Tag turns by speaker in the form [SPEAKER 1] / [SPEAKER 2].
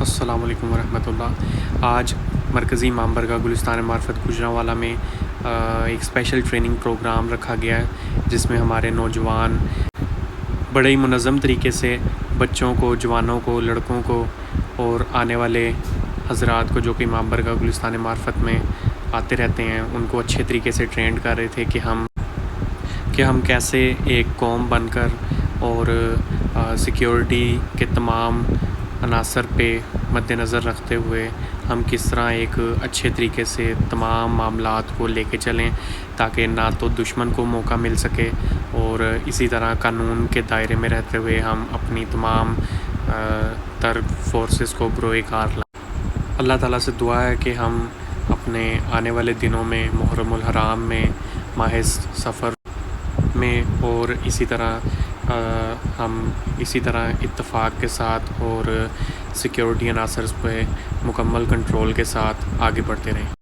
[SPEAKER 1] السلام علیکم ورحمۃ اللہ۔ آج مرکزی امام برگاہ گلستان معرفت گوجرانوالہ میں ایک اسپیشل ٹریننگ پروگرام رکھا گیا ہے، جس میں ہمارے نوجوان بڑے ہی منظم طریقے سے بچوں کو، جوانوں کو، لڑکوں کو اور آنے والے حضرات کو جو کہ امام برگاہ گلستان معرفت میں آتے رہتے ہیں، ان کو اچھے طریقے سے ٹرینڈ کر رہے تھے کہ ہم کیسے ایک قوم بن کر اور سیکیورٹی کے تمام عناصر پہ مد نظر رکھتے ہوئے ہم کس طرح ایک اچھے طریقے سے تمام معاملات کو لے کے چلیں، تاکہ نہ تو دشمن کو موقع مل سکے اور اسی طرح قانون کے دائرے میں رہتے ہوئے ہم اپنی تمام تر فورسز کو بروئے کار لائیں۔ اللہ تعالیٰ سے دعا ہے کہ ہم اپنے آنے والے دنوں میں محرم الحرام میں، ماہ سفر میں اور اسی طرح اتفاق کے ساتھ اور سیکیورٹی عناصر پہ مکمل کنٹرول کے ساتھ آگے بڑھتے رہیں۔